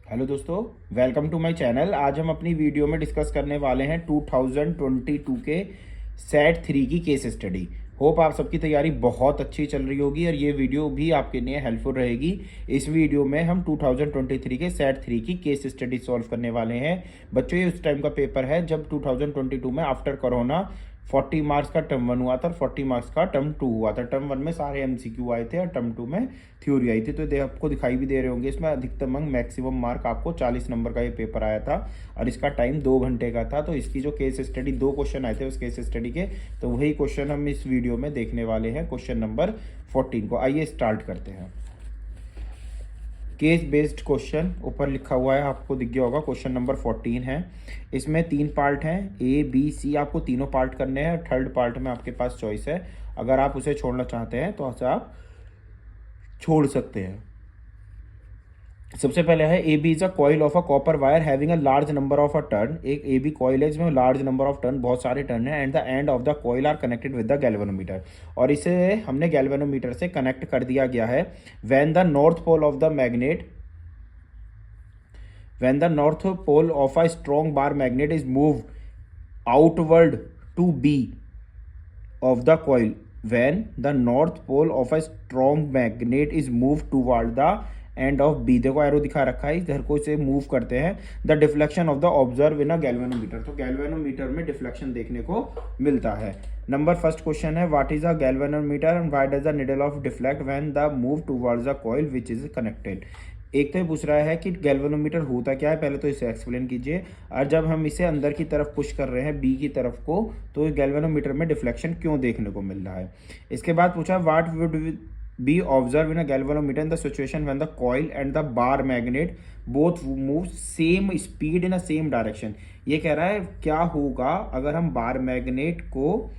Hello दोस्तों, welcome to my channel. आज हम अपनी वीडियो में डिस्कस करने वाले हैं 2022 के सेट 3 की केस स्टडी। होप आप सबकी तैयारी बहुत अच्छी चल रही होगी और ये वीडियो भी आपके लिए हेल्पफुल रहेगी। इस वीडियो में हम 2023 के सेट 3 की केस स्टडी सॉल्व करने वाले हैं। बच्चों, ये उस टाइम का पेपर है जब 2022 में आफ्टर कोरोना 40 मार्क्स का टर्म 1 हुआ था और 40 मार्क्स का टर्म 2 हुआ था। टर्म 1 में सारे एमसीक्यू आए थे और टर्म 2 में थ्योरी आई थी। तो आपको दिखाई भी दे रहे होंगे, इसमें अधिकतम अंक मैक्सिमम मार्क आपको 40 नंबर का ये पेपर आया था और इसका टाइम 2 घंटे का था। तो इसकी जो केस स्टडी 2 क्वेश्चन आए थे उस केस स्टडी के, तो वही क्वेश्चन हम इस वीडियो में देखने वाले हैं, क्वेश्चन नंबर 14 को। आइए स्टार्ट करते हैं। केस बेस्ड क्वेश्चन ऊपर लिखा हुआ है, आपको दिख गया होगा। क्वेश्चन नंबर 14 है। इसमें 3 पार्ट हैं, ए बी सी। आपको तीनों पार्ट करने हैं। थर्ड पार्ट में आपके पास चॉइस है, अगर आप उसे छोड़ना चाहते हैं तो आप छोड़ सकते हैं। सबसे पहले है A B is a coil of a copper wire having a large number of a turn. एक ए बी कॉइल है जिसमें लार्ज नंबर ऑफ टर्न, बहुत सारे टर्न है, and the end of the coil are connected with the galvanometer. और इसे हमने galvanometer से कनेक्ट कर दिया गया है। When the north pole of the magnet when the north pole of a strong bar magnet is moved outward to B of the coil, when the north pole of a strong magnet is moved toward the end of B, देखो arrow दिखा रखा है, इधर को इसे move करते हैं। The deflection of the observe in a galvanometer, तो गैल्वेनोमीटर में डिफ्लेक्शन देखने को मिलता है। नंबर फर्स्ट क्वेश्चन है, what is a galvanometer and why does the needle of deflect when the move towards the coil which is connected. एक तो ये पूछ रहा है कि गैल्वेनोमीटर होता क्या है, पहले तो इसे एक्सप्लेन कीजिए। और जब हम इसे अंदर की तरफ पुश कर रहे हैं बी की तरफ को, तो गैल्वेनोमीटर में डिफ्लेक्शन क्यों देखने को मिल रहा है। इसके बाद पूछा what would be observe in a galvanometer in the situation when the coil and the bar magnet both move same speed in a same direction. ये कह रहा है क्या होगा अगर हम बार मैग्नेट को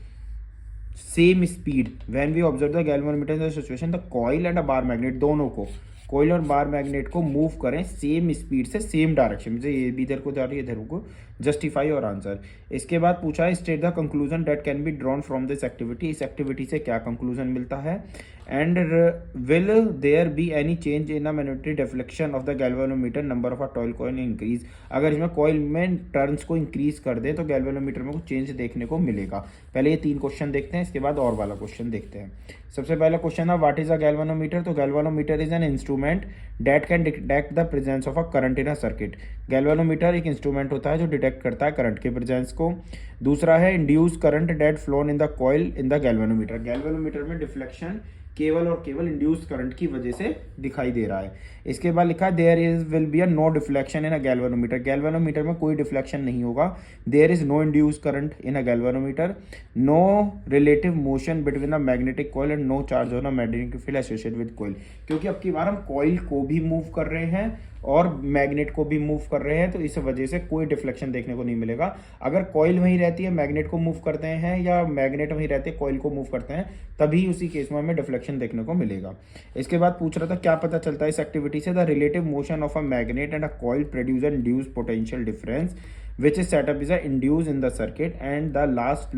same speed, when we observe the galvanometer in the situation the coil and a bar magnet, दोनों को, कॉइल और बार मैग्नेट को मूव करें सेम स्पीड से सेम डायरेक्शन में, ये भी इधर को जा रही है इधर को, जस्टिफाई और आंसर। इसके बाद पूछा है state the conclusion that can be drawn from this activity, इस एक्टिविटी से क्या कंक्लूजन मिलता है। And will there be any change in a magnetic deflection of the galvanometer number of a toil coil increase, अगर इसमें coil में turns को increase कर दे तो गैल्वेनोमीटर में कुछ चेंज देखने को मिलेगा। पहले ये 3 क्वेश्चन देखते हैं, इसके बाद और वाला क्वेश्चन देखते हैं। सबसे पहला क्वेश्चन है व्हाट इज अ गैल्वेनोमीटर, तो galvanometer is an instrument that can detect the presence of a current in a circuit. Galvanometer एक इंस्ट्रूमेंट होता है जो डिटेक्ट करता है करंट के प्रेजेंस को। दूसरा है induce current that flown in the coil in the galvanometer, galvanometer में डिफ्लेक्शन केवल और केवल इंड्यूस्ड करंट की वजह से दिखाई दे रहा है। इसके बाद लिखा there is will be a no deflection in a galvanometer, galvanometer में कोई डिफ्लेक्शन नहीं होगा। There is no induced current in a galvanometer, no relative motion between a magnetic coil and no charge on a magnetic field associated with coil, क्योंकि अब की बार हम coil को भी मूव कर रहे हैं और मैग्नेट को भी मूव कर रहे हैं, तो इस वजह से कोई डिफ्लेक्शन देखने को नहीं मिलेगा। अगर कॉइल वहीं रहती है मैग्नेट को मूव करते हैं, या मैग्नेट वहीं रहते हैं कॉइल को मूव करते हैं, तभी उसी केस में हमें डिफ्लेक्शन देखने को मिलेगा। इसके बाद पूछ रहा था क्या पता चलता है इस एक्टिविटी से, the relative motion of a magnet and a coil produce an induce potential difference which is set up is induced in the circuit and the last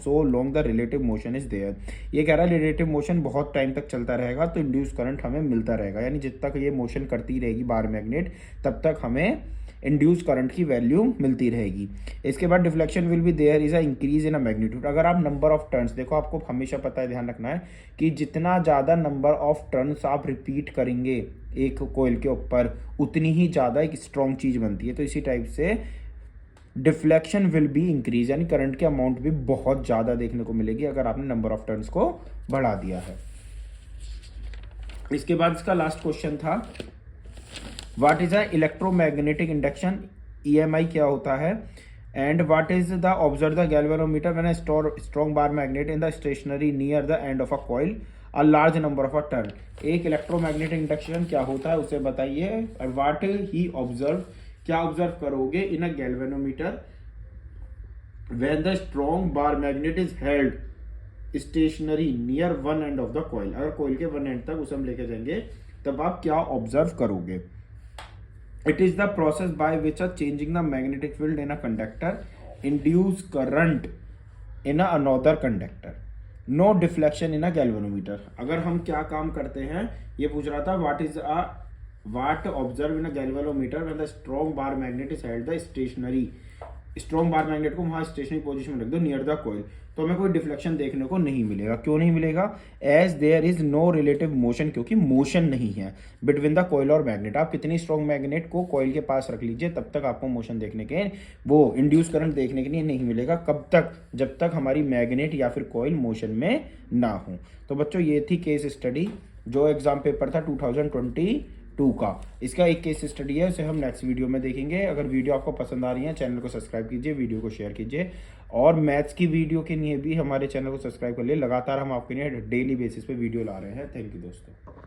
so long the relative motion is there। ये कह रहा है relative motion बहुत time तक चलता रहेगा तो induce current हमें मिलता रहेगा, यानी जब तक ये मोशन करती रहेगी बार मैग्नेट तब तक हमें इंड्यूस करंट की वैल्यू मिलती रहेगी। इसके बाद deflection will be there is a increase in a magnitude, अगर आप नंबर ऑफ टर्न्स, देखो आपको हमेशा पता है, ध्यान रखना है कि जितना ज़्यादा नंबर ऑफ टर्न्स आप रिपीट करेंगे एक कोयल के ऊपर उतनी ही ज़्यादा एक स्ट्रॉन्ग चीज़ बनती है। तो इसी टाइप से डिफ्लेक्शन विल बी इंक्रीज, यानी करंट की अमाउंट भी बहुत ज़्यादा देखने को मिलेगी अगर आपने नंबर ऑफ टर्न्स को बढ़ा दिया है। इसके बाद इसका लास्ट क्वेश्चन था what is a electromagnetic induction, EMI क्या होता है, and what is the observe the galvanometer when a strong bar magnet in the stationary near the end of a coil a large number of a turn. एक electromagnetic induction क्या होता है उसे बताइए, और व्हाट ही ऑब्जर्व, क्या observe करोगे in a galvanometer when the strong bar magnet is held stationary near one and of the coil, अगर कॉइल के वन एंड तक उसे हम लेके जाएंगे तब आप क्या ऑब्जर्व करोगे। It is the process by which are changing the magnetic field in a conductor induce current in a another conductor, no deflection in a galvanometer. अगर हम क्या काम करते हैं, ये पूछ रहा था what is a what observed in a galvanometer when the strong bar magnet is held the stationary, strong bar magnet को वहाँ स्टेशनरी पोजीशन में रख दो नियर द कॉइल, तो हमें कोई डिफ्लेक्शन देखने को नहीं मिलेगा। क्यों नहीं मिलेगा? As there is no relative motion, क्योंकि मोशन नहीं है बिटवीन द कॉइल और मैग्नेट। आप कितनी स्ट्रॉन्ग मैग्नेट को कॉइल के पास रख लीजिए, तब तक आपको मोशन देखने के, वो इंड्यूस करंट देखने के लिए नहीं मिलेगा। कब तक? जब तक हमारी मैग्नेट या फिर कॉइल मोशन में ना हो। तो बच्चों ये थी केस स्टडी जो एग्जाम पेपर था 2022 का। इसका एक केस स्टडी है, उसे हम नेक्स्ट वीडियो में देखेंगे। अगर वीडियो आपको पसंद आ रही है, चैनल को सब्सक्राइब कीजिए, वीडियो को शेयर कीजिए, और मैथ्स की वीडियो के लिए भी हमारे चैनल को सब्सक्राइब कर लिए। लगातार हम आपके लिए डेली बेसिस पे वीडियो ला रहे हैं। थैंक यू दोस्तों।